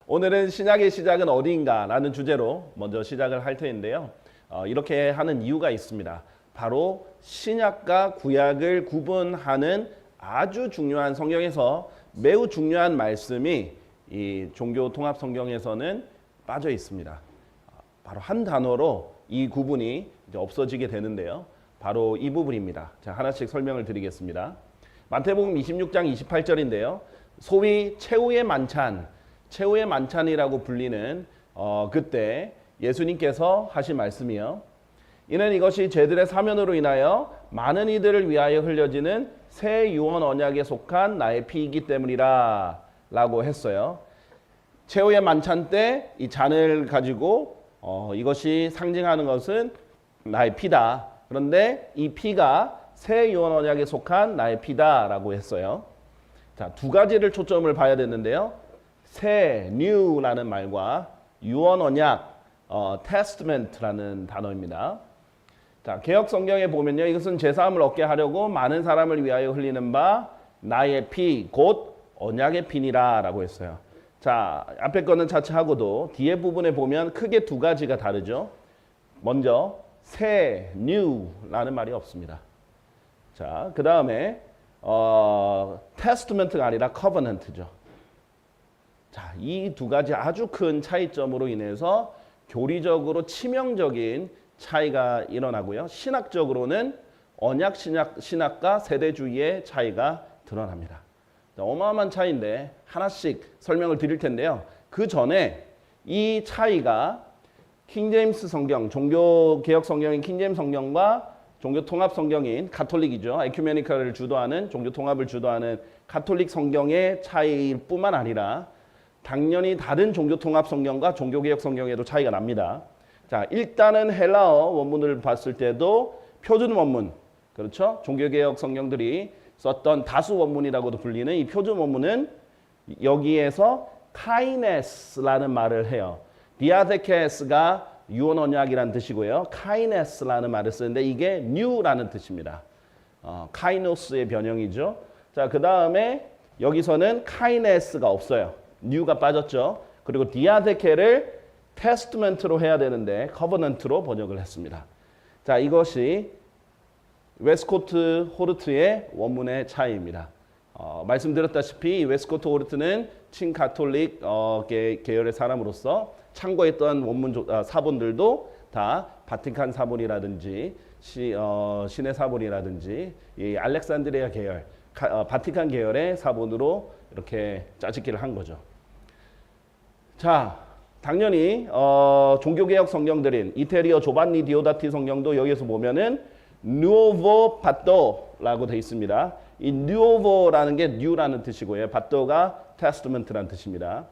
오늘은 신약의 시작은 어디인가 라는 주제로 먼저 시작을 할 텐데요. 이렇게 하는 이유가 있습니다. 바로 신약과 구약을 구분하는 아주 중요한 성경에서 매우 중요한 말씀이 이 종교 통합 성경에서는 빠져 있습니다. 바로 한 단어로 이 구분이 이제 없어지게 되는데요. 바로 이 부분입니다. 자, 하나씩 설명을 드리겠습니다. 마태복음 26장 28절인데요. 소위 최후의 만찬이라고 불리는 그때 예수님께서 하신 말씀이요. 이는 이것이 죄들의 사면으로 인하여 많은 이들을 위하여 흘려지는 새 유언 언약에 속한 나의 피이기 때문이라 라고 했어요. 최후의 만찬 때 이 잔을 가지고 이것이 상징하는 것은 나의 피다. 그런데 이 피가 새 유언 언약에 속한 나의 피다라고 했어요. 자, 두 가지를 초점을 봐야 되는데요. 새, new라는 말과 유언 언약, testament라는 단어입니다. 자, 개역 성경에 보면요, 이것은 제사함을 얻게 하려고 많은 사람을 위하여 흘리는 바 나의 피, 곧 언약의 피니라라고 했어요. 자, 앞에 거는 차치하고도 뒤에 부분에 보면 크게 두 가지가 다르죠. 먼저 새, new라는 말이 없습니다. 자, 그 다음에 testament가 아니라 covenant죠. 자, 이 두 가지 아주 큰 차이점으로 인해서 교리적으로 치명적인 차이가 일어나고요. 신학적으로는 언약 신학과 세대주의의 차이가 드러납니다. 자, 어마어마한 차이인데 하나씩 설명을 드릴 텐데요. 그 전에 이 차이가 킹제임스 성경, 종교개혁 성경인 킹제임스 성경과 종교통합 성경인 가톨릭이죠. 에큐메니카를 주도하는, 종교통합을 주도하는 가톨릭 성경의 차이일 뿐만 아니라 당연히 다른 종교통합 성경과 종교개혁 성경에도 차이가 납니다. 자, 일단은 헬라어 원문을 봤을 때도 표준 원문, 그렇죠? 종교개혁 성경들이 썼던 다수 원문이라고도 불리는 이 표준 원문은 여기에서 카이네스라는 말을 해요. 디아데케스가 유언 언약이라는 뜻이고요. 카이네스라는 말을 쓰는데 이게 new라는 뜻입니다. 카이노스의 변형이죠. 자, 그 다음에 여기서는 카이네스가 없어요. new가 빠졌죠. 그리고 디아데케를 테스트먼트로 해야 되는데 커버넌트로 번역을 했습니다. 자, 이것이 웨스코트 호르트의 원문의 차이입니다. 말씀드렸다시피 웨스코트 호르트는 친가톨릭 계열의 사람으로서 참고했던 원문 사본들도 다 바티칸 사본이라든지 신의 사본이라든지 이 알렉산드리아 계열, 바티칸 계열의 사본으로 이렇게 짜집기를 한 거죠. 자, 당연히 종교개혁 성경들인 이태리어 조반니 디오다티 성경도 여기에서 보면은 누오보 바토라고 되어 있습니다. 이 누오보라는 게 new라는 뜻이고요. 바토가 testament라는 뜻입니다.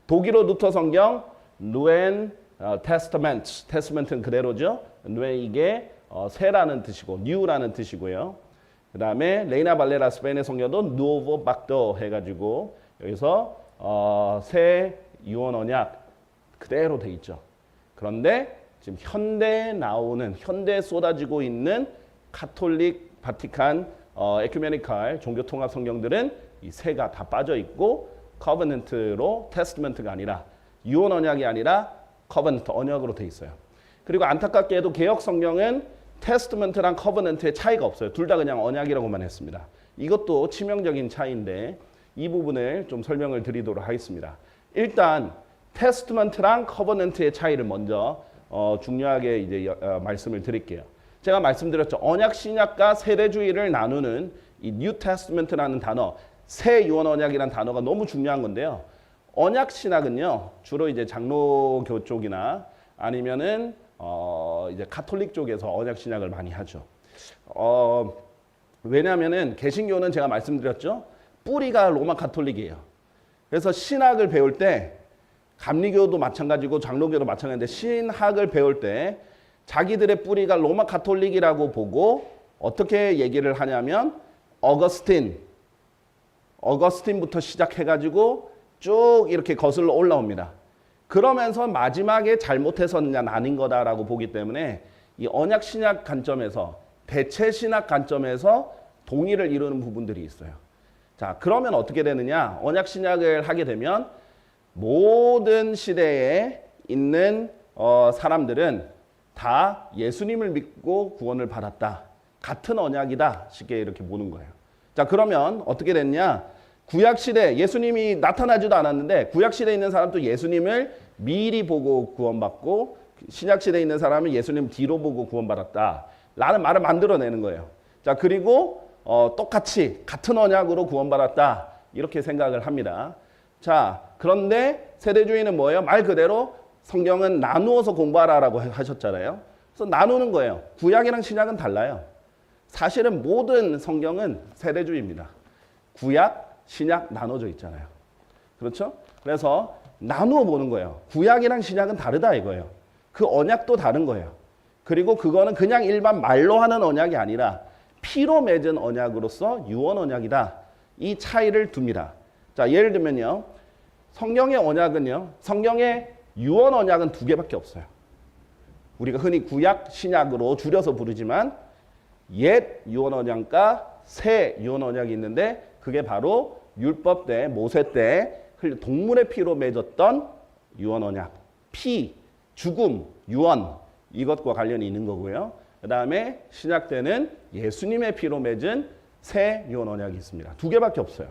독일어 루터 성경 누엔 테스타멘트, 테스타멘트는 그대로죠. 누엔 이게 새라는 뜻이고 new라는 뜻이고요. 그 다음에 레이나 발레라 스페인의 성경도 누오보 박도 해가지고 여기서 새 유언 언약 그대로 돼 있죠. 그런데 지금 현대에 쏟아지고 있는 가톨릭, 바티칸, 에큐메니칼 종교통합 성경들은 이 새가 다 빠져 있고 커버넌트로 테스트먼트가 아니라 유언 언약이 아니라 커버넌트 언약으로 돼 있어요. 그리고 안타깝게도 개역 성경은 테스트먼트랑 커버넌트의 차이가 없어요. 둘 다 그냥 언약이라고만 했습니다. 이것도 치명적인 차이인데 이 부분을 좀 설명을 드리도록 하겠습니다. 일단 테스트먼트랑 커버넌트의 차이를 먼저 중요하게 이제 말씀을 드릴게요. 제가 말씀드렸죠. 언약 신약과 세대주의를 나누는 이 뉴 테스트먼트라는 단어, 새 유언 언약이라는 단어가 너무 중요한 건데요. 언약 신학은요, 주로 이제 장로교 쪽이나 아니면은 이제 가톨릭 쪽에서 언약 신학을 많이 하죠. 왜냐하면은 개신교는 제가 말씀드렸죠. 뿌리가 로마 가톨릭이에요. 그래서 신학을 배울 때 감리교도 마찬가지고 장로교도 마찬가지인데 신학을 배울 때 자기들의 뿌리가 로마 가톨릭이라고 보고 어떻게 얘기를 하냐면 어거스틴부터 시작해가지고 쭉 이렇게 거슬러 올라옵니다. 그러면서 마지막에 잘못해서는 아닌 거다라고 보기 때문에 이 언약 신약 관점에서 대체 신학 관점에서 동의를 이루는 부분들이 있어요. 자, 그러면 어떻게 되느냐? 언약 신약을 하게 되면 모든 시대에 있는 사람들은 다 예수님을 믿고 구원을 받았다. 같은 언약이다. 쉽게 이렇게 보는 거예요. 자, 그러면 어떻게 됐냐? 구약 시대 예수님이 나타나지도 않았는데 구약 시대에 있는 사람도 예수님을 미리 보고 구원받고 신약 시대에 있는 사람은 예수님 뒤로 보고 구원받았다. 라는 말을 만들어내는 거예요. 자, 그리고 똑같이 같은 언약으로 구원받았다. 이렇게 생각을 합니다. 자, 그런데 세대주의는 뭐예요? 말 그대로 성경은 나누어서 공부하라라고 하셨잖아요. 그래서 나누는 거예요. 구약이랑 신약은 달라요. 사실은 모든 성경은 세대주의입니다. 구약, 신약 나눠져 있잖아요. 그렇죠? 그래서 나누어 보는 거예요. 구약이랑 신약은 다르다 이거예요. 그 언약도 다른 거예요. 그리고 그거는 그냥 일반 말로 하는 언약이 아니라 피로 맺은 언약으로서 유언 언약이다. 이 차이를 둡니다. 자, 예를 들면요. 성경의 언약은요. 성경의 유언 언약은 두 개밖에 없어요. 우리가 흔히 구약, 신약으로 줄여서 부르지만 옛 유언 언약과 새 유언 언약이 있는데 그게 바로 율법 때, 모세 때 동물의 피로 맺었던 유언 언약. 피, 죽음, 유언 이것과 관련이 있는 거고요. 그 다음에 신약 때는 예수님의 피로 맺은 새 유언 언약이 있습니다. 두 개밖에 없어요.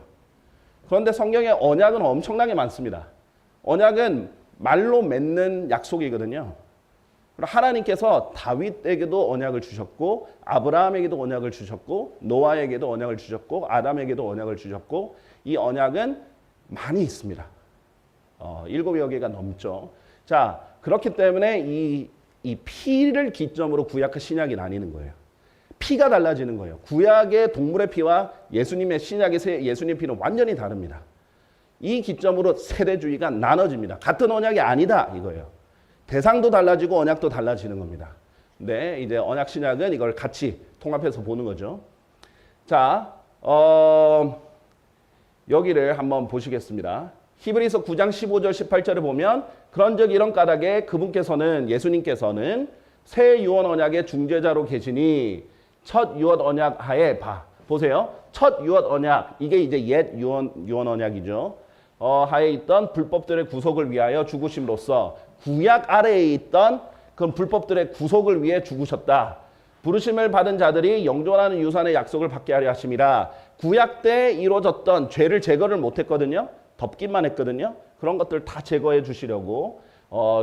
그런데 성경의 언약은 엄청나게 많습니다. 언약은 말로 맺는 약속이거든요. 하나님께서 다윗에게도 언약을 주셨고 아브라함에게도 언약을 주셨고 노아에게도 언약을 주셨고 아담에게도 언약을 주셨고 이 언약은 많이 있습니다. 7여 개가 넘죠. 자, 그렇기 때문에 이 피를 기점으로 구약과 신약이 나뉘는 거예요. 피가 달라지는 거예요. 구약의 동물의 피와 예수님의 신약의 예수님의 피는 완전히 다릅니다. 이 기점으로 세대주의가 나눠집니다. 같은 언약이 아니다 이거예요. 대상도 달라지고 언약도 달라지는 겁니다. 근데 이제 언약 신약은 이걸 같이 통합해서 보는 거죠. 자, 여기를 한번 보시겠습니다. 히브리서 9장 15절 18절을 보면 그런즉 이런 까닭에 그분께서는 예수님께서는 새 유언 언약의 중재자로 계시니 첫 유언 언약 하에 보세요. 첫 유언 언약 이게 이제 옛 유언 언약이죠. 하에 있던 불법들의 구속을 위하여 죽으심으로써 구약 아래에 있던 그런 불법들의 구속을 위해 죽으셨다. 부르심을 받은 자들이 영존하는 유산의 약속을 받게 하려 하심이라. 구약 때 이루어졌던 죄를 제거를 못했거든요. 덮기만 했거든요. 그런 것들 다 제거해 주시려고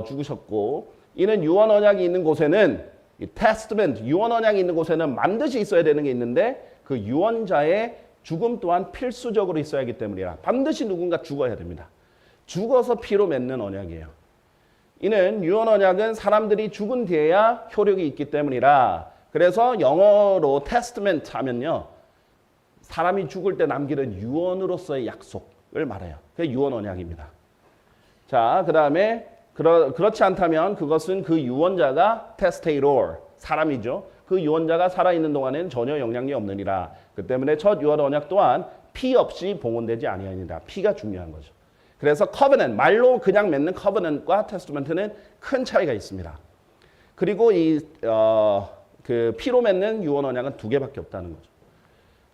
죽으셨고 이는 유언 언약이 있는 곳에는 이 테스트멘트 유언 언약이 있는 곳에는 반드시 있어야 되는 게 있는데 그 유언자의 죽음 또한 필수적으로 있어야 하기 때문이라. 반드시 누군가 죽어야 됩니다. 죽어서 피로 맺는 언약이에요. 이는 유언 언약은 사람들이 죽은 뒤에야 효력이 있기 때문이라. 그래서 영어로 테스트멘트 하면요. 사람이 죽을 때 남기는 유언으로서의 약속을 말해요. 그게 유언 언약입니다. 자, 그 다음에 그렇지 않다면 그것은 그 유언자가 테스테이tor, 사람이죠. 그 유언자가 살아있는 동안에는 전혀 영향이 없느니라. 그 때문에 첫 유언 언약 또한 피 없이 봉헌되지 아니하니라. 피가 중요한 거죠. 그래서 커버넌트, 말로 그냥 맺는 커버넌트과 테스트먼트는 큰 차이가 있습니다. 그리고 그 피로 맺는 유언 언약은 두 개밖에 없다는 거죠.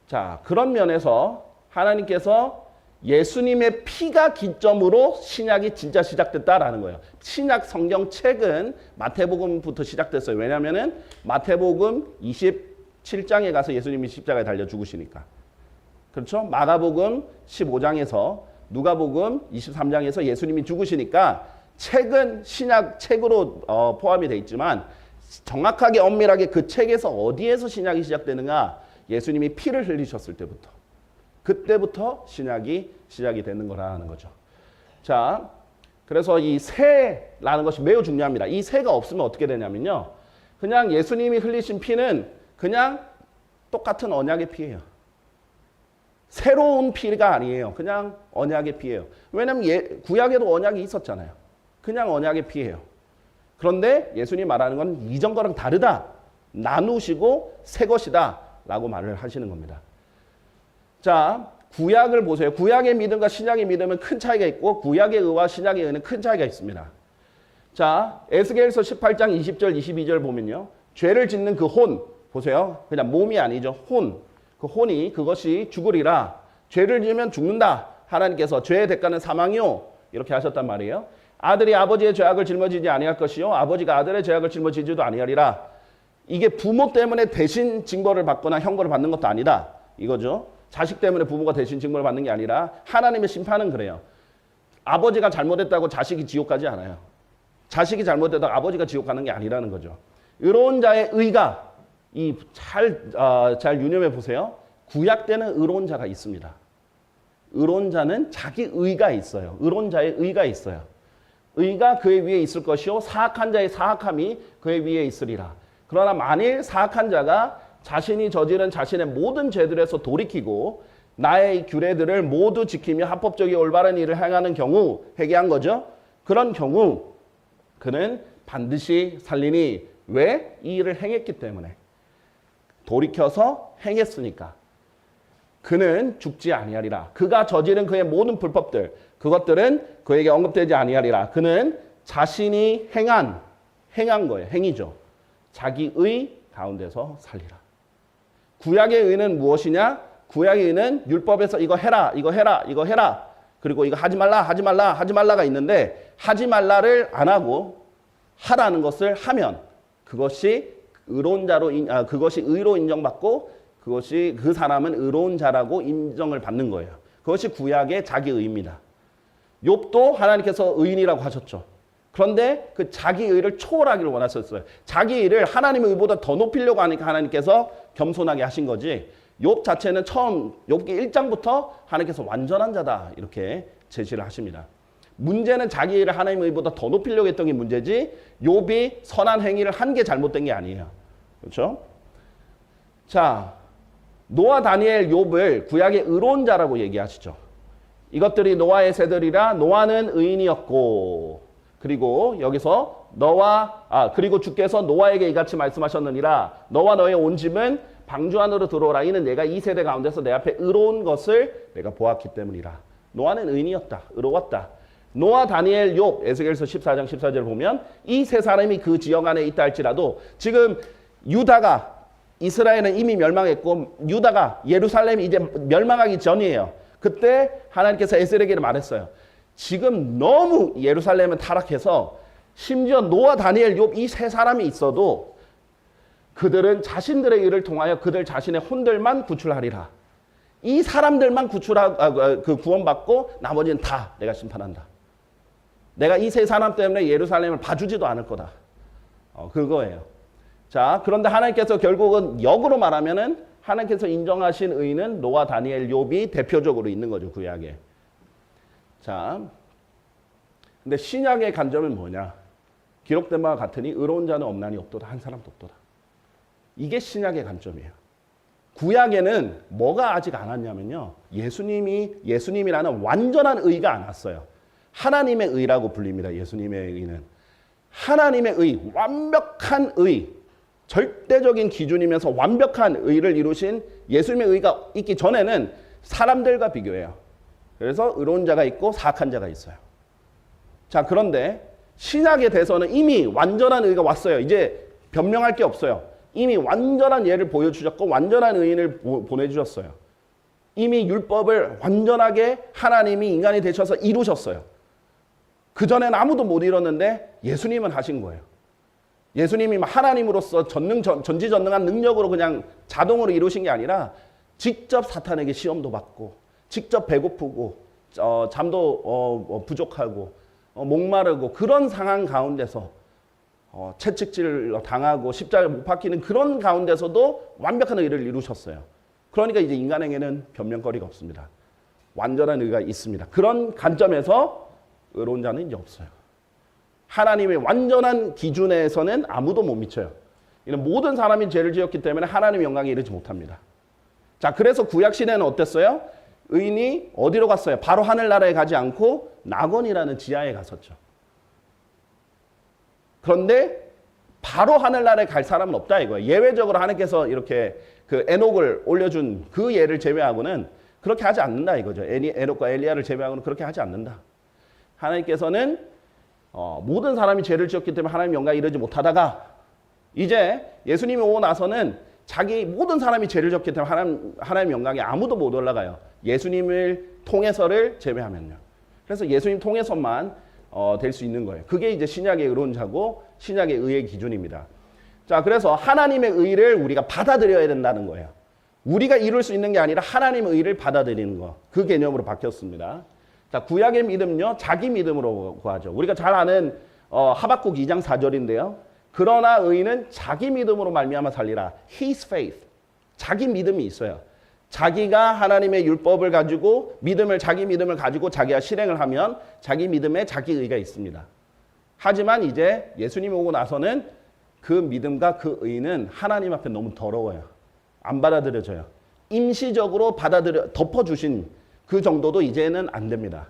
자, 그런 면에서 하나님께서 예수님의 피가 기점으로 신약이 진짜 시작됐다라는 거예요. 신약 성경책은 마태복음부터 시작됐어요. 왜냐하면 마태복음 27장에 가서 예수님이 십자가에 달려 죽으시니까. 그렇죠? 마가복음 15장에서 누가복음 23장에서 예수님이 죽으시니까 책은 신약 책으로 포함이 돼 있지만 정확하게 엄밀하게 그 책에서 어디에서 신약이 시작되는가? 예수님이 피를 흘리셨을 때부터. 그때부터 신약이 시작이 되는 거라는 거죠. 자, 그래서 이 새라는 것이 매우 중요합니다. 이 새가 없으면 어떻게 되냐면요. 그냥 예수님이 흘리신 피는 그냥 똑같은 언약의 피예요. 새로운 피가 아니에요. 그냥 언약의 피예요. 왜냐하면 구약에도 언약이 있었잖아요. 그냥 언약의 피예요. 그런데 예수님이 말하는 건 이전 거랑 다르다. 나누시고 새 것이다. 라고 말을 하시는 겁니다. 자, 구약을 보세요. 구약의 믿음과 신약의 믿음은 큰 차이가 있고 구약의 의와 신약의 의는 큰 차이가 있습니다. 자, 에스겔서 18장 20절 22절 보면요. 죄를 짓는 그 혼 보세요. 그냥 몸이 아니죠. 혼. 그 혼이 그것이 죽으리라. 죄를 지으면 죽는다. 하나님께서 죄의 대가는 사망이요 이렇게 하셨단 말이에요. 아들이 아버지의 죄악을 짊어지지 아니할 것이요 아버지가 아들의 죄악을 짊어지지도 아니하리라. 이게 부모 때문에 대신 징벌을 받거나 형벌을 받는 것도 아니다. 이거죠. 자식 때문에 부모가 대신 징벌을 받는 게 아니라 하나님의 심판은 그래요. 아버지가 잘못했다고 자식이 지옥 가지 않아요. 자식이 잘못했다고 아버지가 지옥 가는 게 아니라는 거죠. 의로운 자의 의가 잘 유념해 보세요. 구약 때는 의로운 자가 있습니다. 의로운 자는 자기 의가 있어요. 의로운 자의 의가 있어요. 의가 그의 위에 있을 것이요 사악한 자의 사악함이 그의 위에 있으리라. 그러나 만일 사악한 자가 자신이 저지른 자신의 모든 죄들에서 돌이키고 나의 규례들을 모두 지키며 합법적이 올바른 일을 행하는 경우 회개한 거죠. 그런 경우 그는 반드시 살리니 왜? 이 일을 행했기 때문에. 돌이켜서 행했으니까. 그는 죽지 아니하리라. 그가 저지른 그의 모든 불법들 그것들은 그에게 언급되지 아니하리라. 그는 자신이 행한 거예요. 행위죠. 자기 의 가운데서 살리라. 구약의 의는 무엇이냐? 구약의 의는 율법에서 이거 해라, 이거 해라, 이거 해라. 그리고 이거 하지 말라, 하지 말라, 하지 말라가 있는데 하지 말라를 안 하고 하라는 것을 하면 그것이 의로운 자로 그것이 의로 인정받고 그것이 그 사람은 의로운 자라고 인정을 받는 거예요. 그것이 구약의 자기 의입니다. 욥도 하나님께서 의인이라고 하셨죠. 그런데 그 자기 의를 초월하기를 원하셨어요. 자기 의를 하나님의 의보다 더 높이려고 하니까 하나님께서 겸손하게 하신 거지. 욥 자체는 처음 욥기 1장부터 하나님께서 완전한 자다 이렇게 제시를 하십니다. 문제는 자기 의를 하나님의 의보다 더 높이려고 했던 게 문제지 욥이 선한 행위를 한 게 잘못된 게 아니에요. 그렇죠? 자, 노아, 다니엘, 욥을 구약의 의로운 자라고 얘기하시죠. 이것들이 노아의 세들이라 노아는 의인이었고 그리고 여기서 그리고 주께서 노아에게 이같이 말씀하셨느니라 너와 너의 온 집은 방주 안으로 들어오라. 이는 내가 이 세대 가운데서 내 앞에 의로운 것을 내가 보았기 때문이라. 노아는 의인이었다. 의로웠다. 노아, 다니엘, 욥, 에스겔서 14장 14절을 보면 이 세 사람이 그 지역 안에 있다 할지라도 지금 유다가 이스라엘은 이미 멸망했고 유다가 예루살렘이 이제 멸망하기 전이에요. 그때 하나님께서 에스겔에게 말했어요. 지금 너무 예루살렘은 타락해서 심지어 노아, 다니엘, 욥 이 세 사람이 있어도 그들은 자신들의 일을 통하여 그들 자신의 혼들만 구출하리라. 이 사람들만 구원받고 나머지는 다 내가 심판한다. 내가 이 세 사람 때문에 예루살렘을 봐주지도 않을 거다. 그거예요. 자, 그런데 하나님께서 결국은 역으로 말하면은 하나님께서 인정하신 의는 노아, 다니엘, 욥이 대표적으로 있는 거죠, 구약에. 자, 근데 신약의 관점은 뭐냐? 기록된 바와 같으니 의로운 자는 없나니 없도다. 한 사람도 없도다. 이게 신약의 관점이에요. 구약에는 뭐가 아직 안 왔냐면요. 예수님이라는 완전한 의가 안 왔어요. 하나님의 의라고 불립니다. 예수님의 의는. 하나님의 의, 완벽한 의, 절대적인 기준이면서 완벽한 의를 이루신 예수님의 의가 있기 전에는 사람들과 비교해요. 그래서 의로운 자가 있고 사악한 자가 있어요. 자, 그런데 신약에 대해서는 이미 완전한 의가 왔어요. 이제 변명할 게 없어요. 이미 완전한 예를 보여주셨고 완전한 의인을 보내주셨어요. 이미 율법을 완전하게 하나님이 인간이 되셔서 이루셨어요. 그전에는 아무도 못 이뤘는데 예수님은 하신 거예요. 예수님이 하나님으로서 전지전능한 능력으로 그냥 자동으로 이루신 게 아니라 직접 사탄에게 시험도 받고 직접 배고프고 잠도 부족하고 목마르고 그런 상황 가운데서 채찍질 당하고 십자가에 못 박히는 그런 가운데서도 완벽한 의를 이루셨어요. 그러니까 이제 인간에게는 변명거리가 없습니다. 완전한 의가 있습니다. 그런 관점에서 의로운 자는 이제 없어요. 하나님의 완전한 기준에서는 아무도 못 미쳐요. 이는 모든 사람이 죄를 지었기 때문에 하나님의 영광에 이르지 못합니다. 자, 그래서 구약시대는 어땠어요? 의인이 어디로 갔어요? 바로 하늘나라에 가지 않고 낙원이라는 지하에 갔었죠. 그런데 바로 하늘나라에 갈 사람은 없다 이거예요. 예외적으로 하나님께서 이렇게 그 에녹을 올려준 그 예를 제외하고는 그렇게 하지 않는다 이거죠. 에녹과 엘리야를 제외하고는 그렇게 하지 않는다. 하나님께서는 모든 사람이 죄를 지었기 때문에 하나님 영광에 이르지 못하다가 이제 예수님이 오고 나서는 자기 모든 사람이 죄를 지었기 때문에 하나님 영광에 아무도 못 올라가요. 예수님을 통해서를 제외하면요. 그래서 예수님 통해서만 될 수 있는 거예요. 그게 이제 신약의 의론자고 신약의 의의 기준입니다. 자, 그래서 하나님의 의를 우리가 받아들여야 된다는 거예요. 우리가 이룰 수 있는 게 아니라 하나님의 의를 받아들이는 거. 그 개념으로 바뀌었습니다. 자, 구약의 믿음요, 자기 믿음으로 구하죠. 우리가 잘 아는 하박국 2장 4절인데요. 그러나 의인은 자기 믿음으로 말미암아 살리라. His faith. 자기 믿음이 있어요. 자기가 하나님의 율법을 가지고 자기 믿음을 가지고 자기가 실행을 하면 자기 믿음에 자기 의가 있습니다. 하지만 이제 예수님이 오고 나서는 그 믿음과 그 의는 하나님 앞에 너무 더러워요. 안 받아들여져요. 임시적으로 덮어주신 그 정도도 이제는 안 됩니다.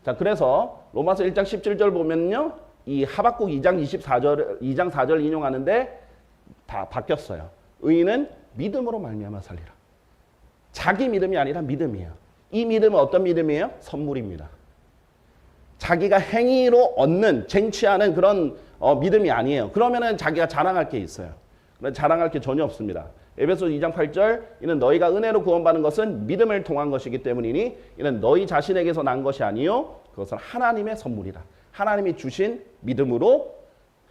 자, 그래서 로마서 1장 17절 보면요. 이 하박국 2장 4절 인용하는데 다 바뀌었어요. 의인은 믿음으로 말미암아 살리라. 자기 믿음이 아니라 믿음이에요. 이 믿음은 어떤 믿음이에요? 선물입니다. 자기가 행위로 얻는, 쟁취하는 그런 믿음이 아니에요. 그러면은 자기가 자랑할 게 있어요. 자랑할 게 전혀 없습니다. 에베소 2장 8절 이는 너희가 은혜로 구원받는 것은 믿음을 통한 것이기 때문이니 이는 너희 자신에게서 난 것이 아니요 그것은 하나님의 선물이다. 하나님이 주신 믿음으로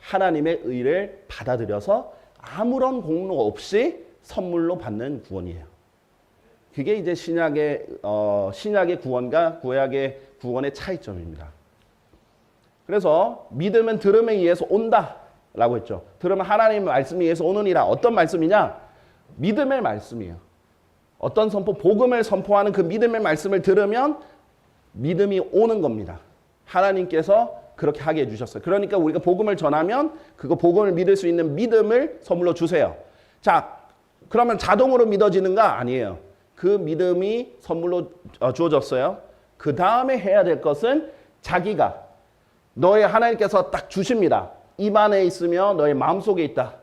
하나님의 의를 받아들여서 아무런 공로 없이 선물로 받는 구원이에요. 그게 이제 신약의 구원과 구약의 구원의 차이점입니다. 그래서 믿음은 들음에 의해서 온다라고 했죠. 들음은 하나님의 말씀에 의해서 오느니라. 어떤 말씀이냐? 믿음의 말씀이에요. 어떤 복음을 선포하는 그 믿음의 말씀을 들으면 믿음이 오는 겁니다. 하나님께서 그렇게 하게 해주셨어요. 그러니까 우리가 복음을 전하면 그거 복음을 믿을 수 있는 믿음을 선물로 주세요. 자, 그러면 자동으로 믿어지는가? 아니에요. 그 믿음이 선물로 주어졌어요. 그 다음에 해야 될 것은 자기가 너의 하나님께서 딱 주십니다. 입 안에 있으며 너의 마음속에 있다.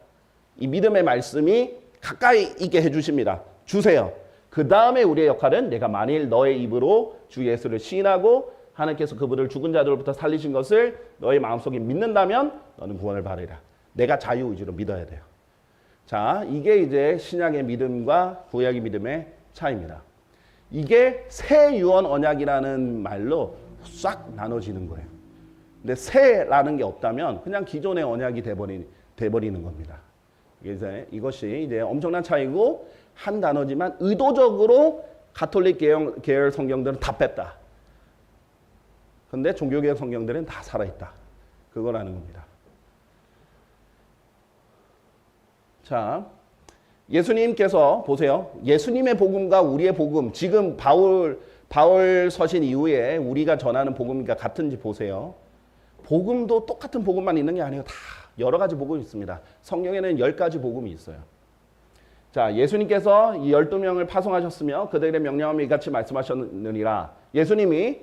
이 믿음의 말씀이 가까이 있게 해주십니다. 주세요. 그 다음에 우리의 역할은 내가 만일 너의 입으로 주 예수를 시인하고 하나님께서 그분을 죽은 자들로부터 살리신 것을 너의 마음속에 믿는다면 너는 구원을 받으리라. 내가 자유의지로 믿어야 돼요. 자, 이게 이제 신약의 믿음과 구약의 믿음의 차이입니다. 이게 새 유언 언약이라는 말로 싹 나눠지는 거예요. 근데 새라는 게 없다면 그냥 기존의 언약이 돼버리는 겁니다. 이것이 이제 엄청난 차이고 한 단어지만 의도적으로 가톨릭 계열 성경들은 다 뺐다. 그런데 종교개혁 성경들은 다 살아있다. 그거라는 겁니다. 자, 예수님께서 보세요. 예수님의 복음과 우리의 복음, 지금 바울 서신 이후에 우리가 전하는 복음과 같은지 보세요. 복음도 똑같은 복음만 있는 게 아니에요. 다 여러 가지 복음이 있습니다. 성경에는 10가지 복음이 있어요. 자, 예수님께서 이 12명을 파송하셨으며 그들의 명령함을 이같이 말씀하셨느니라. 예수님이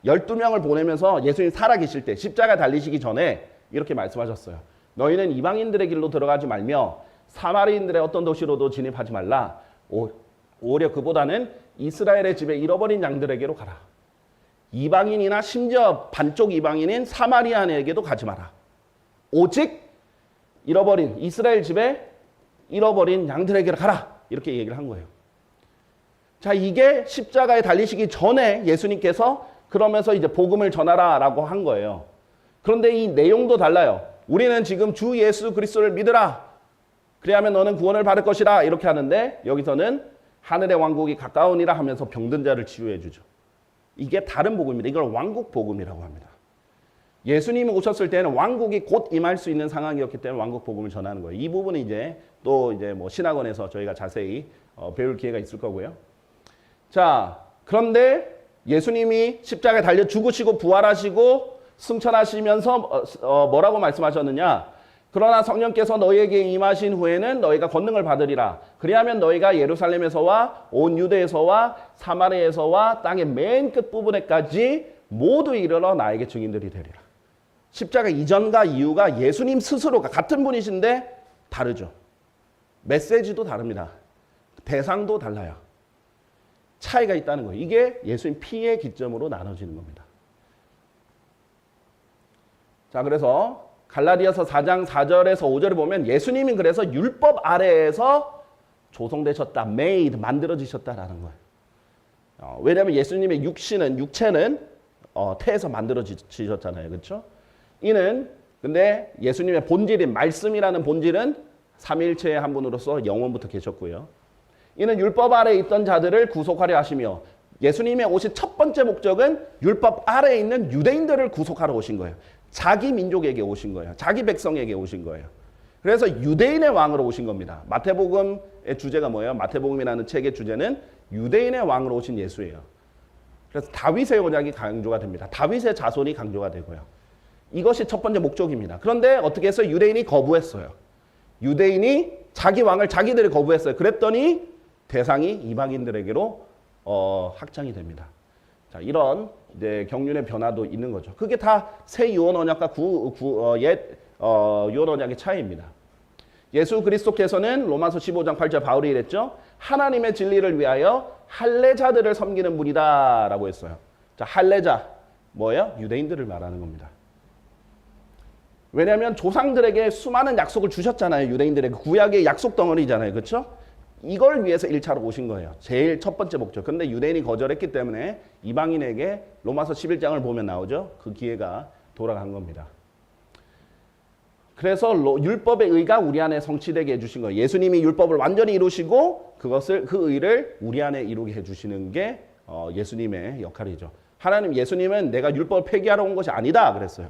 12명을 보내면서 예수님 살아계실 때 십자가 달리시기 전에 이렇게 말씀하셨어요. 너희는 이방인들의 길로 들어가지 말며 사마리인들의 어떤 도시로도 진입하지 말라. 오히려 그보다는 이스라엘의 집에 잃어버린 양들에게로 가라. 이방인이나 심지어 반쪽 이방인인 사마리아인에게도 가지 마라. 오직 잃어버린 이스라엘 집에 잃어버린 양들에게로 가라. 이렇게 얘기를 한 거예요. 자, 이게 십자가에 달리시기 전에 예수님께서 그러면서 이제 복음을 전하라라고 한 거예요. 그런데 이 내용도 달라요. 우리는 지금 주 예수 그리스도를 믿으라. 그래야만 너는 구원을 받을 것이라. 이렇게 하는데 여기서는 하늘의 왕국이 가까우니라 하면서 병든 자를 치유해 주죠. 이게 다른 복음입니다. 이걸 왕국 복음이라고 합니다. 예수님이 오셨을 때는 왕국이 곧 임할 수 있는 상황이었기 때문에 왕국 복음을 전하는 거예요. 이 부분은 이제 또 이제 뭐 신학원에서 저희가 자세히 배울 기회가 있을 거고요. 자, 그런데 예수님이 십자가에 달려 죽으시고 부활하시고 승천하시면서 뭐라고 말씀하셨느냐? 그러나 성령께서 너희에게 임하신 후에는 너희가 권능을 받으리라. 그리하면 너희가 예루살렘에서와 온 유대에서와 사마리아에서와 땅의 맨 끝부분에까지 모두 이르러 나에게 증인들이 되리라. 십자가 이전과 이후가 예수님 스스로가 같은 분이신데 다르죠. 메시지도 다릅니다. 대상도 달라요. 차이가 있다는 거예요. 이게 예수님 피의 기점으로 나눠지는 겁니다. 자, 그래서 갈라디아서 4장 4절에서 5절을 보면 예수님이 그래서 율법 아래에서 조성되셨다, 만들어지셨다라는 거예요. 왜냐하면 예수님의 육체는 태에서 만들어지셨잖아요. 그렇죠? 이는 근데 예수님의 본질인 말씀이라는 본질은 삼위일체의 한 분으로서 영원부터 계셨고요. 이는 율법 아래에 있던 자들을 구속하려 하시며 예수님의 오신 첫 번째 목적은 율법 아래에 있는 유대인들을 구속하러 오신 거예요. 자기 민족에게 오신 거예요. 자기 백성에게 오신 거예요. 그래서 유대인의 왕으로 오신 겁니다. 마태복음의 주제가 뭐예요? 마태복음이라는 책의 주제는 유대인의 왕으로 오신 예수예요. 그래서 다윗의 언약이 강조가 됩니다. 다윗의 자손이 강조가 되고요. 이것이 첫 번째 목적입니다. 그런데 어떻게 했어요? 유대인이 거부했어요. 유대인이 자기 왕을 자기들이 거부했어요. 그랬더니 대상이 이방인들에게로 확장이 됩니다. 자, 이런 이제 경륜의 변화도 있는 거죠. 그게 다 새 유언 언약과 옛 유언 언약의 차이입니다. 예수 그리스도께서는 로마서 15장 8절 바울이 이랬죠. 하나님의 진리를 위하여 할례자들을 섬기는 분이다라고 했어요. 자, 할례자 뭐예요? 유대인들을 말하는 겁니다. 왜냐하면 조상들에게 수많은 약속을 주셨잖아요. 유대인들에게 구약의 약속 덩어리잖아요. 그렇죠? 이걸 위해서 1차로 오신 거예요. 제일 첫 번째 목적. 그런데 유대인이 거절했기 때문에 이방인에게 로마서 11장을 보면 나오죠. 그 기회가 돌아간 겁니다. 그래서 율법의 의가 우리 안에 성취되게 해주신 거예요. 예수님이 율법을 완전히 이루시고 그 의를 우리 안에 이루게 해주시는 게 예수님의 역할이죠. 예수님은 내가 율법을 폐기하러 온 것이 아니다 그랬어요.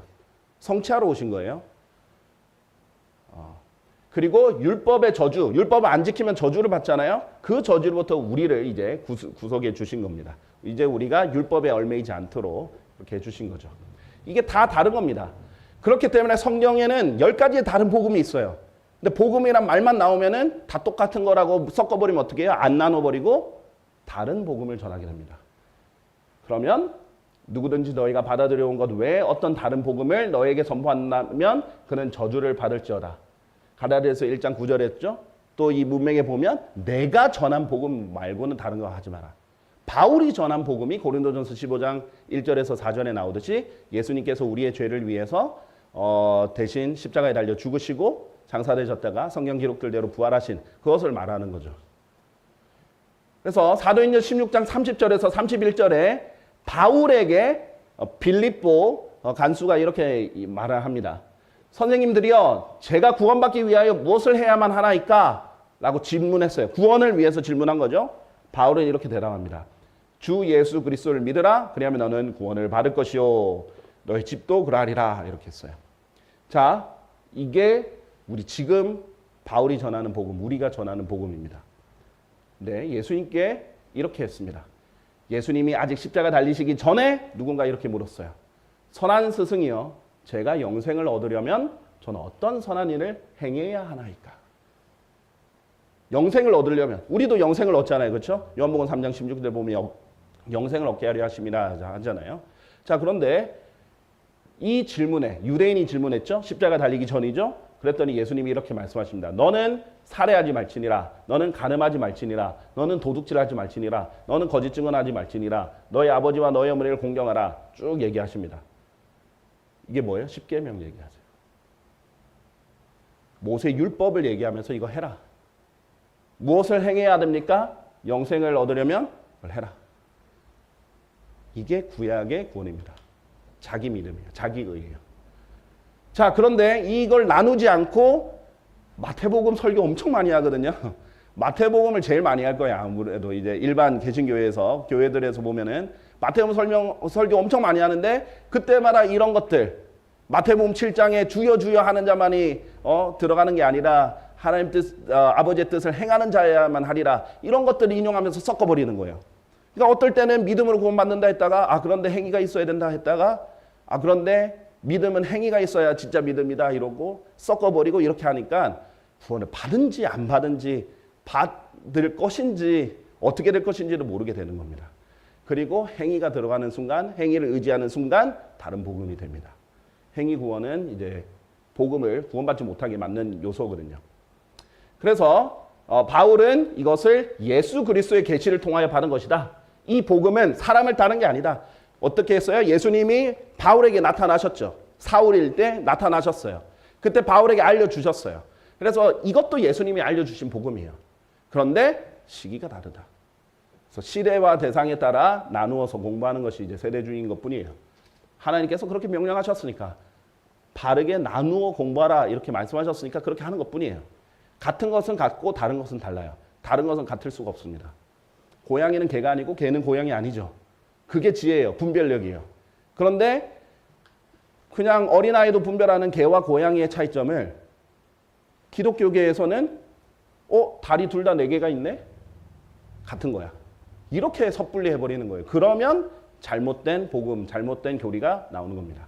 성취하러 오신 거예요. 그리고 율법의 저주, 율법을 안 지키면 저주를 받잖아요. 그 저주로부터 우리를 이제 구속해 주신 겁니다. 이제 우리가 율법에 얽매이지 않도록 이렇게 해주신 거죠. 이게 다 다른 겁니다. 그렇기 때문에 성경에는 10가지의 다른 복음이 있어요. 근데 복음이란 말만 나오면은 다 똑같은 거라고 섞어버리면 어떻게 해요? 안 나눠버리고 다른 복음을 전하게 됩니다. 그러면 누구든지 너희가 받아들여온 것 외에 어떤 다른 복음을 너에게 선포한다면 그는 저주를 받을지어다. 가라디아서 1장 9절에 했죠. 또 이 문맥에 보면 내가 전한 복음 말고는 다른 거 하지 마라. 바울이 전한 복음이 고린도전서 15장 1절에서 4절에 나오듯이 예수님께서 우리의 죄를 위해서 대신 십자가에 달려 죽으시고 장사되셨다가 성경 기록들대로 부활하신 그것을 말하는 거죠. 그래서 사도행전 16장 30절에서 31절에 바울에게 빌립보 간수가 이렇게 말을 합니다. 선생님들이요, 제가 구원받기 위하여 무엇을 해야만 하나이까? 라고 질문했어요. 구원을 위해서 질문한 거죠. 바울은 이렇게 대답합니다. 주 예수 그리스도를 믿으라. 그리하면 너는 구원을 받을 것이요. 너의 집도 그러하리라. 이렇게 했어요. 자, 이게 우리 지금 바울이 전하는 복음, 우리가 전하는 복음입니다. 네, 예수님께 이렇게 했습니다. 예수님이 아직 십자가 달리시기 전에 누군가 이렇게 물었어요. 선한 스승이요. 제가 영생을 얻으려면 저는 어떤 선한 일을 행해야 하나이까? 영생을 얻으려면 우리도 영생을 얻잖아요. 그렇죠? 요한복음 3장 16절에 보면 영생을 얻게 하려 하심이라 하잖아요. 자, 그런데 이 질문에 유대인이 질문했죠. 십자가 달리기 전이죠. 그랬더니 예수님이 이렇게 말씀하십니다. 너는 살해하지 말지니라. 너는 간음하지 말지니라. 너는 도둑질하지 말지니라. 너는 거짓 증언하지 말지니라. 너의 아버지와 너의 어머니를 공경하라. 쭉 얘기하십니다. 이게 뭐예요? 십계명 얘기하세요. 모세 율법을 얘기하면서 이거 해라. 무엇을 행해야 됩니까? 영생을 얻으려면 그걸 해라. 이게 구약의 구원입니다. 자기 믿음이에요. 자기 의예요. 자, 그런데 이걸 나누지 않고 마태복음 설교 엄청 많이 하거든요. 마태복음을 제일 많이 할 거예요. 아무래도 이제 일반 개신교회에서 교회들에서 보면은 마태복음 설교 엄청 많이 하는데 그때마다 이런 것들 마태복음 7장에 주여 주여 하는 자만이 들어가는 게 아니라 하나님 뜻 아버지의 뜻을 행하는 자야만 하리라 이런 것들을 인용하면서 섞어버리는 거예요. 그러니까 어떨 때는 믿음으로 구원받는다 했다가 그런데 행위가 있어야 된다 했다가 그런데 믿음은 행위가 있어야 진짜 믿음이다 이러고 섞어버리고 이렇게 하니까 구원을 받은지 안 받은지 받을 것인지 어떻게 될 것인지를 모르게 되는 겁니다. 그리고 행위가 들어가는 순간 행위를 의지하는 순간 다른 복음이 됩니다. 행위 구원은 이제 복음을 구원받지 못하게 만든 요소거든요. 그래서 바울은 이것을 예수 그리스도의 계시를 통하여 받은 것이다. 이 복음은 사람을 따른 게 아니다. 어떻게 했어요? 예수님이 바울에게 나타나셨죠. 사울일 때 나타나셨어요. 그때 바울에게 알려주셨어요. 그래서 이것도 예수님이 알려주신 복음이에요. 그런데 시기가 다르다. 그래서 시대와 대상에 따라 나누어서 공부하는 것이 이제 세대주의인 것뿐이에요. 하나님께서 그렇게 명령하셨으니까 바르게 나누어 공부하라 이렇게 말씀하셨으니까 그렇게 하는 것뿐이에요. 같은 것은 같고 다른 것은 달라요. 다른 것은 같을 수가 없습니다. 고양이는 개가 아니고 개는 고양이 아니죠. 그게 지혜예요. 분별력이에요. 그런데 그냥 어린아이도 분별하는 개와 고양이의 차이점을 기독교계에서는 다리 둘 다 4개가 있네? 같은 거야. 이렇게 섣불리 해버리는 거예요. 그러면 잘못된 복음, 잘못된 교리가 나오는 겁니다.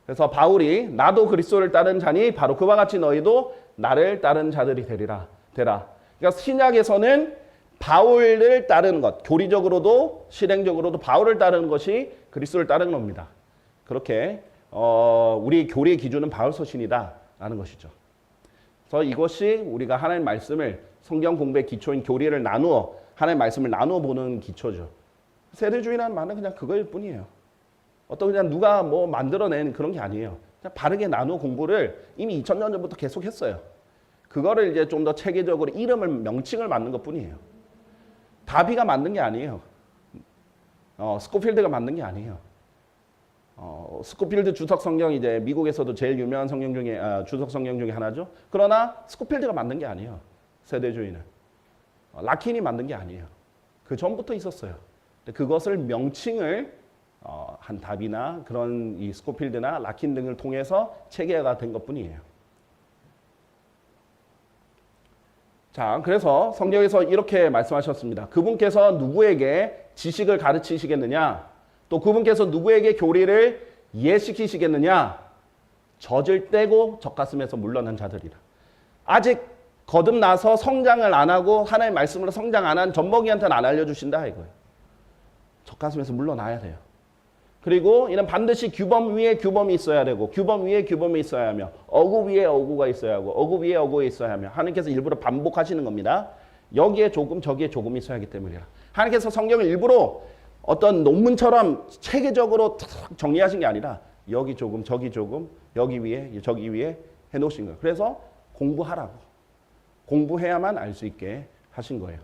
그래서 바울이 나도 그리스도를 따른 자니 바로 그와 같이 너희도 나를 따른 자들이 되라. 그러니까 신약에서는 바울을 따르는 것, 교리적으로도 실행적으로도 바울을 따르는 것이 그리스도를 따르는 겁니다. 그렇게 우리 교리의 기준은 바울 서신이다라는 것이죠. 그래서 이것이 우리가 하나님 말씀을 성경 공부의 기초인 교리를 나누어 하나님 말씀을 나누어 보는 기초죠. 세대주의라는 말은 그냥 그거일 뿐이에요. 어떤 그냥 누가 뭐 만들어낸 그런 게 아니에요. 그냥 바르게 나누어 공부를 이미 2000년 전부터 계속 했어요. 그거를 이제 좀 더 체계적으로 이름을 명칭을 만든 것뿐이에요. 다비가 만든 게 아니에요. 스코필드가 만든 게 아니에요. 스코필드 주석 성경 이제 미국에서도 제일 유명한 성경 중에 주석 성경 중에 하나죠. 그러나 스코필드가 만든 게 아니에요. 세대주의는 라킨이 만든 게 아니에요. 그 전부터 있었어요. 그것을 명칭을 한 다비나 그런 이 스코필드나 라킨 등을 통해서 체계가 된 것뿐이에요. 자, 그래서 성경에서 이렇게 말씀하셨습니다. 그분께서 누구에게 지식을 가르치시겠느냐? 또 그분께서 누구에게 교리를 이해시키시겠느냐? 젖을 떼고 젖가슴에서 물러난 자들이라. 아직 거듭나서 성장을 안 하고 하나님의 말씀으로 성장 안 한 젖먹이한테는 안 알려주신다 이거예요. 젖가슴에서 물러나야 돼요. 그리고 이는 반드시 규범 위에 규범이 있어야 되고 규범 위에 규범이 있어야 하며 어구 위에 어구가 있어야 하고 어구 위에 어구가 있어야 하며 하나님께서 일부러 반복하시는 겁니다. 여기에 조금 저기에 조금 있어야 하기 때문이라. 하나님께서 성경을 일부러 어떤 논문처럼 체계적으로 정리하신 게 아니라 여기 조금 저기 조금 여기 위에 저기 위에 해놓으신 거예요. 그래서 공부하라고. 공부해야만 알 수 있게 하신 거예요.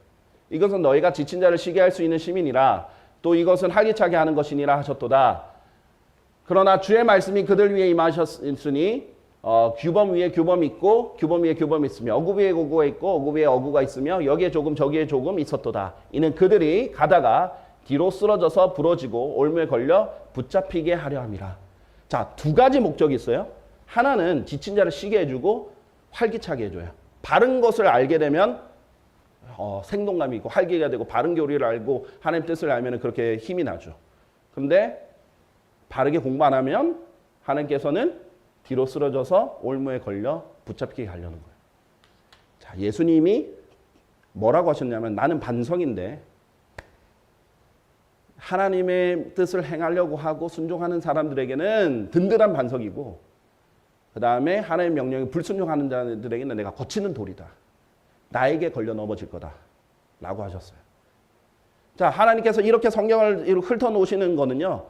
이것은 너희가 지친 자를 쉬게 할 수 있는 시민이라 또 이것은 활기차게 하는 것이니라 하셨도다. 그러나 주의 말씀이 그들 위에 임하셨으니 규범 위에 규범이 있고 규범 위에 규범이 있으며 어구 위에 어구가 있고 어구 위에 어구가 있으며 여기에 조금 저기에 조금 있었도다. 이는 그들이 가다가 뒤로 쓰러져서 부러지고 올무에 걸려 붙잡히게 하려 함이라. 자, 두 가지 목적이 있어요. 하나는 지친 자를 쉬게 해주고 활기차게 해줘요. 바른 것을 알게 되면 생동감이 있고 활기가 되고 바른 교리를 알고 하나님 뜻을 알면 그렇게 힘이 나죠. 그런데 바르게 공부 안 하면 하나님께서는 뒤로 쓰러져서 올무에 걸려 붙잡히게 하려는 거예요. 자, 예수님이 뭐라고 하셨냐면 나는 반성인데 하나님의 뜻을 행하려고 하고 순종하는 사람들에게는 든든한 반석이고 그 다음에 하나님의 명령에 불순종하는 자들에게는 내가 거치는 돌이다. 나에게 걸려 넘어질 거다. 라고 하셨어요. 자, 하나님께서 이렇게 성경을 훑어놓으시는 거는요.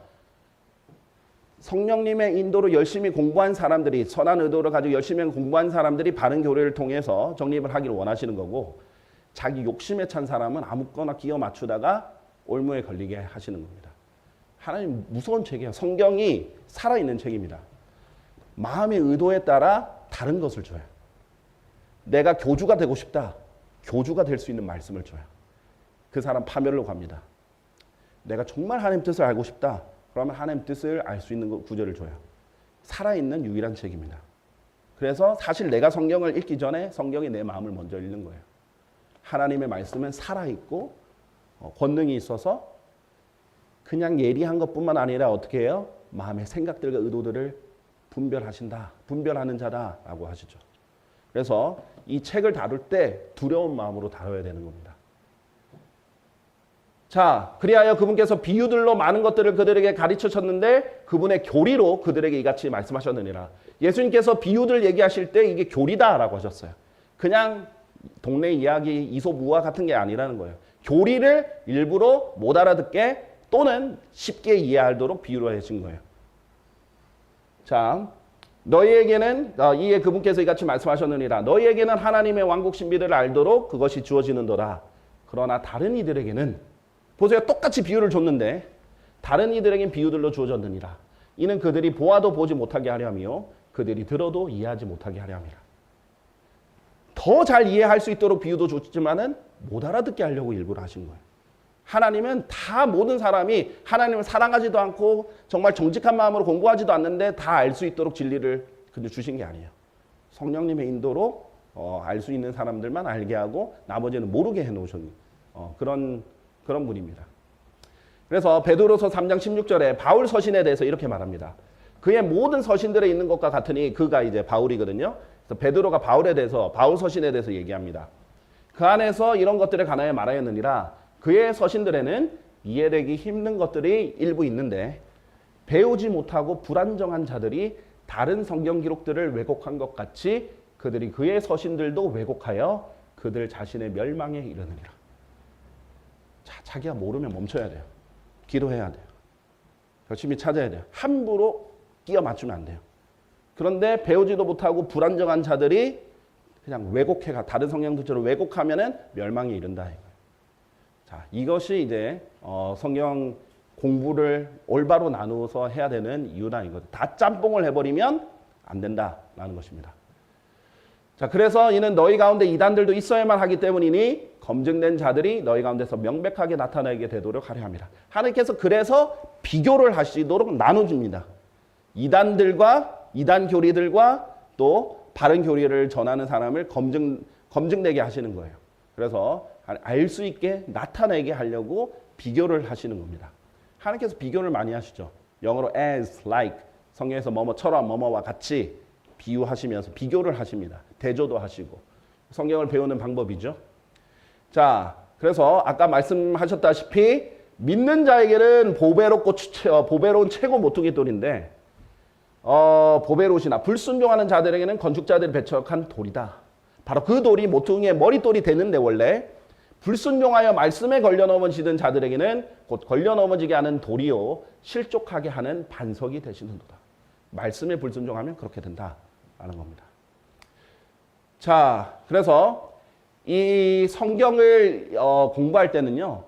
성령님의 인도로 열심히 공부한 사람들이 선한 의도를 가지고 열심히 공부한 사람들이 바른 교리를 통해서 정립을 하기를 원하시는 거고 자기 욕심에 찬 사람은 아무거나 끼워 맞추다가 올무에 걸리게 하시는 겁니다. 하나님 무서운 책이에요. 성경이 살아있는 책입니다. 마음의 의도에 따라 다른 것을 줘요. 내가 교주가 되고 싶다. 교주가 될 수 있는 말씀을 줘요. 그 사람 파멸로 갑니다. 내가 정말 하나님 뜻을 알고 싶다. 그러면 하나님 뜻을 알 수 있는 구절을 줘요. 살아있는 유일한 책입니다. 그래서 사실 내가 성경을 읽기 전에 성경이 내 마음을 먼저 읽는 거예요. 하나님의 말씀은 살아있고 권능이 있어서 그냥 예리한 것뿐만 아니라 어떻게 해요? 마음의 생각들과 의도들을 분별하신다. 분별하는 자다라고 하시죠. 그래서 이 책을 다룰 때 두려운 마음으로 다뤄야 되는 겁니다. 자, 그리하여 그분께서 비유들로 많은 것들을 그들에게 가르치셨는데 그분의 교리로 그들에게 이같이 말씀하셨느니라. 예수님께서 비유들 얘기하실 때 이게 교리다라고 하셨어요. 그냥 동네 이야기, 이솝우화 같은 게 아니라는 거예요. 교리를 일부러 못 알아듣게 또는 쉽게 이해하도록 비유로 하신 거예요. 자, 너희에게는 이에 그분께서 이같이 말씀하셨느니라. 너희에게는 하나님의 왕국 신비를 알도록 그것이 주어지는도다. 그러나 다른 이들에게는 보세요. 똑같이 비유를 줬는데 다른 이들에게는 비유들로 주어졌느니라. 이는 그들이 보아도 보지 못하게 하려 하며 그들이 들어도 이해하지 못하게 하려 함이라. 더 잘 이해할 수 있도록 비유도 줬지만은 못 알아듣게 하려고 일부러 하신 거예요. 하나님은 다 모든 사람이 하나님을 사랑하지도 않고 정말 정직한 마음으로 공부하지도 않는데 다 알 수 있도록 진리를 근데 주신 게 아니에요. 성령님의 인도로 알 수 있는 사람들만 알게 하고 나머지는 모르게 해놓으신 그런 분입니다. 그래서 베드로서 3장 16절에 바울 서신에 대해서 이렇게 말합니다. 그의 모든 서신들에 있는 것과 같으니 그가 이제 바울이거든요. 그래서 베드로가 바울에 대해서 바울 서신에 대해서 얘기합니다. 그 안에서 이런 것들에 관하여 말하였느니라. 그의 서신들에는 이해되기 힘든 것들이 일부 있는데 배우지 못하고 불안정한 자들이 다른 성경 기록들을 왜곡한 것 같이 그들이 그의 서신들도 왜곡하여 그들 자신의 멸망에 이르느니라. 자, 자기가 모르면 멈춰야 돼요. 기도해야 돼요. 열심히 찾아야 돼요. 함부로 끼워 맞추면 안 돼요. 그런데 배우지도 못하고 불안정한 자들이 그냥 왜곡해가 다른 성경들처럼 왜곡하면은 멸망에 이른다 이거예요. 자, 이것이 이제 성경 공부를 올바로 나누어서 해야 되는 이유다 이거죠. 다 짬뽕을 해버리면 안 된다라는 것입니다. 자, 그래서 이는 너희 가운데 이단들도 있어야만 하기 때문이니 검증된 자들이 너희 가운데서 명백하게 나타나게 되도록 하려 합니다. 하나님께서 그래서 비교를 하시도록 나눠줍니다. 이단들과 이단 교리들과 또 바른 교리를 전하는 사람을 검증되게 하시는 거예요. 그래서 알 수 있게 나타내게 하려고 비교를 하시는 겁니다. 하나님께서 비교를 많이 하시죠. 영어로 as, like, 성경에서 뭐뭐처럼 뭐뭐와 같이 비유하시면서 비교를 하십니다. 대조도 하시고 성경을 배우는 방법이죠. 자, 그래서 아까 말씀하셨다시피 믿는 자에게는 보배로운 최고 모퉁이 돌인데 보배로우시나 불순종하는 자들에게는 건축자들이 배척한 돌이다. 바로 그 돌이 모퉁이의 머릿돌이 되는데 원래 불순종하여 말씀에 걸려 넘어지는 자들에게는 곧 걸려 넘어지게 하는 돌이요 실족하게 하는 반석이 되시는도다. 말씀에 불순종하면 그렇게 된다라는 겁니다. 자, 그래서 이 성경을 공부할 때는요.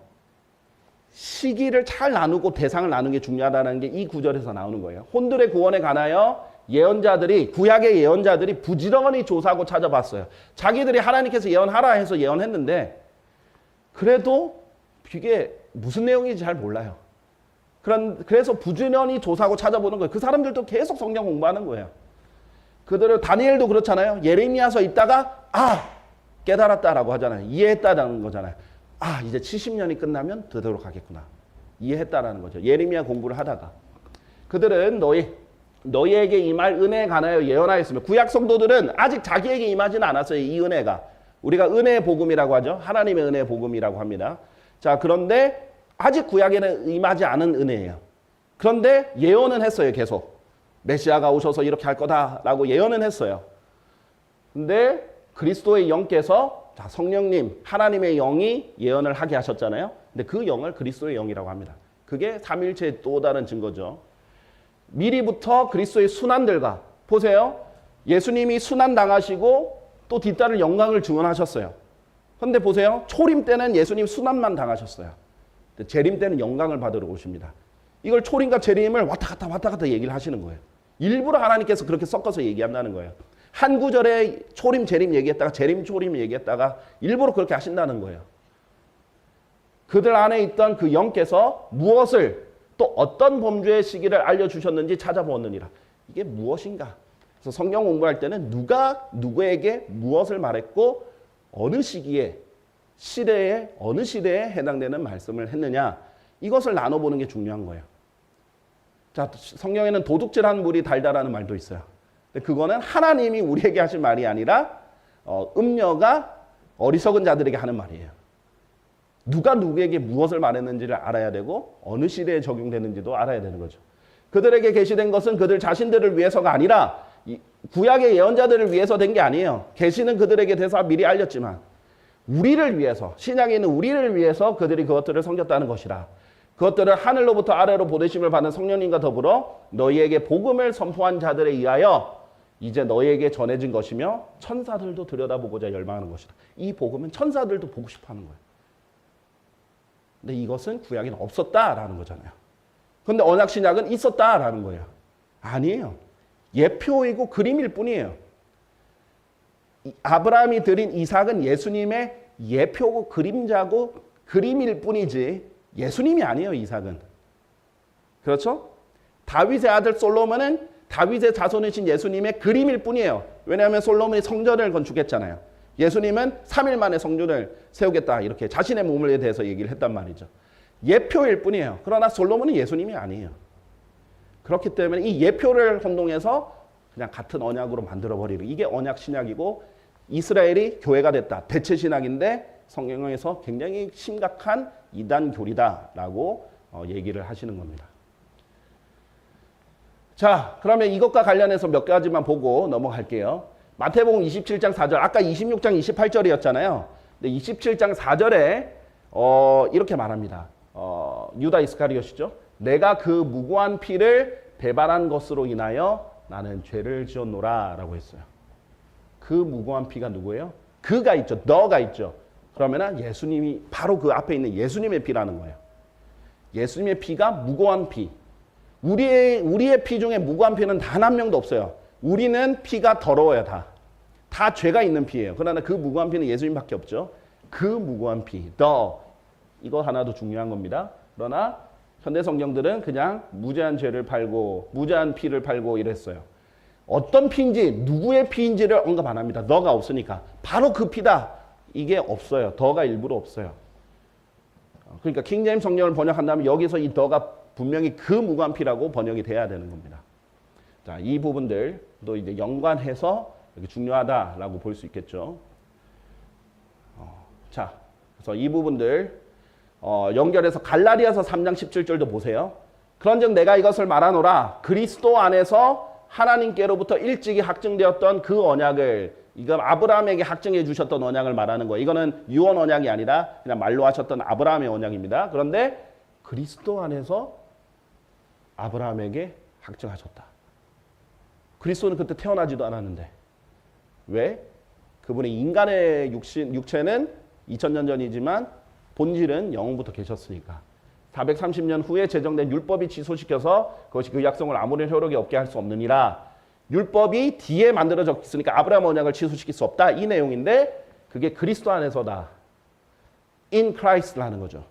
시기를 잘 나누고 대상을 나누는 게 중요하다는 게 이 구절에서 나오는 거예요. 혼들의 구원에 관하여 예언자들이 구약의 예언자들이 부지런히 조사하고 찾아봤어요. 자기들이 하나님께서 예언하라 해서 예언했는데 그래도 이게 무슨 내용인지 잘 몰라요. 그래서 부지런히 조사하고 찾아보는 거예요. 그 사람들도 계속 성경 공부하는 거예요. 그들은 다니엘도 그렇잖아요. 예레미야서 있다가 깨달았다라고 하잖아요. 이해했다라는 거잖아요. 이제 70년이 끝나면 되도록 하겠구나. 이해했다라는 거죠. 예레미야 공부를 하다가 그들은 너희에게 임할 은혜에 관하여 예언하였으며 구약 성도들은 아직 자기에게 임하지는 않았어요. 이 은혜가. 우리가 은혜의 복음이라고 하죠. 하나님의 은혜의 복음이라고 합니다. 자, 그런데 아직 구약에는 임하지 않은 은혜예요. 그런데 예언은 했어요. 계속. 메시아가 오셔서 이렇게 할 거다라고 예언은 했어요. 근데 그리스도의 영께서 성령님, 하나님의 영이 예언을 하게 하셨잖아요. 근데 그 영을 그리스도의 영이라고 합니다. 그게 삼위일체의 또 다른 증거죠. 미리부터 그리스도의 순환들과 보세요. 예수님이 순환 당하시고 또 뒤따를 영광을 증언하셨어요. 그런데 보세요. 초림 때는 예수님 순환만 당하셨어요. 재림 때는 영광을 받으러 오십니다. 이걸 초림과 재림을 왔다 갔다 얘기를 하시는 거예요. 일부러 하나님께서 그렇게 섞어서 얘기한다는 거예요. 한 구절에 초림, 재림 얘기했다가 재림, 초림 얘기했다가 일부러 그렇게 하신다는 거예요. 그들 안에 있던 그 영께서 무엇을 또 어떤 범죄의 시기를 알려주셨는지 찾아보았느니라. 이게 무엇인가? 그래서 성경 공부할 때는 누가 누구에게 무엇을 말했고 어느 시기에 어느 시대에 해당되는 말씀을 했느냐 이것을 나눠보는 게 중요한 거예요. 자, 성경에는 도둑질한 물이 달다라는 말도 있어요. 근데 그거는 하나님이 우리에게 하신 말이 아니라 음녀가 어리석은 자들에게 하는 말이에요. 누가 누구에게 무엇을 말했는지를 알아야 되고 어느 시대에 적용되는지도 알아야 되는 거죠. 그들에게 계시된 것은 그들 자신들을 위해서가 아니라 구약의 예언자들을 위해서 된 게 아니에요. 계시는 그들에게 대해서 미리 알렸지만 우리를 위해서, 신약에 있는 우리를 위해서 그들이 그것들을 섬겼다는 것이라. 그것들을 하늘로부터 아래로 보내심을 받은 성령님과 더불어 너희에게 복음을 선포한 자들에 의하여 이제 너희에게 전해진 것이며 천사들도 들여다보고자 열망하는 것이다. 이 복음은 천사들도 보고 싶어하는 거예요. 근데 이것은 구약에는 없었다라는 거잖아요. 그런데 언약 신약은 있었다라는 거예요. 아니에요. 예표이고 그림일 뿐이에요. 아브라함이 드린 이삭은 예수님의 예표고 그림자고 그림일 뿐이지 예수님이 아니에요. 이삭은. 그렇죠? 다윗의 아들 솔로몬은 다윗의 자손이신 예수님의 그림일 뿐이에요. 왜냐하면 솔로몬이 성전을 건축했잖아요. 예수님은 3일 만에 성전을 세우겠다 이렇게 자신의 몸에 대해서 얘기를 했단 말이죠. 예표일 뿐이에요. 그러나 솔로몬은 예수님이 아니에요. 그렇기 때문에 이 예표를 혼동해서 그냥 같은 언약으로 만들어버리는 이게 언약 신약이고 이스라엘이 교회가 됐다. 대체 신학인데 성경에서 굉장히 심각한 이단 교리다라고 얘기를 하시는 겁니다. 자, 그러면 이것과 관련해서 몇 가지만 보고 넘어갈게요. 마태복음 27장 4절, 아까 26장 28절이었잖아요. 근데 27장 4절에 이렇게 말합니다. 유다 이스카리ot이죠. 내가 그 무고한 피를 배반한 것으로 인하여 나는 죄를 지었노라 라고 했어요. 그 무고한 피가 누구예요? 그가 있죠. 너가 있죠. 그러면 예수님이 바로 그 앞에 있는 예수님의 피라는 거예요. 예수님의 피가 무고한 피. 우리의 피 중에 무고한 피는 단 한 명도 없어요. 우리는 피가 더러워요. 다 죄가 있는 피예요. 그러나 그 무고한 피는 예수님밖에 없죠. 그 무고한 피. 이거 하나도 중요한 겁니다. 그러나 현대 성경들은 그냥 무죄한 죄를 팔고 무죄한 피를 팔고 이랬어요. 어떤 피인지 누구의 피인지를 언급 안 합니다. 너가 없으니까. 바로 그 피다. 이게 없어요. 더가 일부러 없어요. 그러니까 킹제임스 성경을 번역한다면 여기서 이 더가 분명히 그 무고한 피라고 번역이 돼야 되는 겁니다. 자, 이 부분들도 이제 연관해서 중요하다라고 볼 수 있겠죠. 자, 그래서 이 부분들 연결해서 갈라디아서 3장 17절도 보세요. 그런즉 내가 이것을 말하노라. 그리스도 안에서 하나님께로부터 일찍이 확증되었던 그 언약을, 이건 아브라함에게 확증해 주셨던 언약을 말하는 거예요. 이거는 유언 언약이 아니라 그냥 말로 하셨던 아브라함의 언약입니다. 그런데 그리스도 안에서 아브라함에게 확증하셨다. 그리스도는 그때 태어나지도 않았는데. 왜? 그분의 인간의 육체는 2000년 전이지만 본질은 영원부터 계셨으니까. 430년 후에 제정된 율법이 취소시켜서 그것이 그 약속을 아무런 효력이 없게 할 수 없느니라. 율법이 뒤에 만들어져 있으니까 아브라함 언약을 취소시킬 수 없다. 이 내용인데 그게 그리스도 안에서다. In Christ라는 거죠.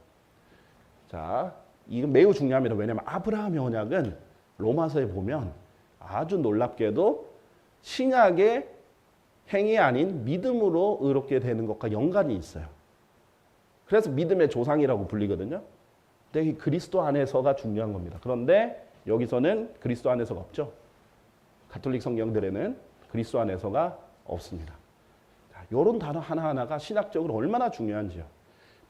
자, 이건 매우 중요합니다. 왜냐하면 아브라함의 언약은 로마서에 보면 아주 놀랍게도 신약의 행위 아닌 믿음으로 의롭게 되는 것과 연관이 있어요. 그래서 믿음의 조상이라고 불리거든요. 근데 이 그리스도 안에서가 중요한 겁니다. 그런데 여기서는 그리스도 안에서가 없죠. 가톨릭 성경들에는 그리스도 안에서가 없습니다. 이런 단어 하나하나가 신학적으로 얼마나 중요한지요.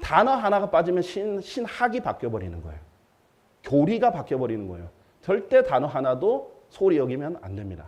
단어 하나가 빠지면 신학이 바뀌어버리는 거예요. 교리가 바뀌어버리는 거예요. 절대 단어 하나도 소홀히 여기면 안 됩니다.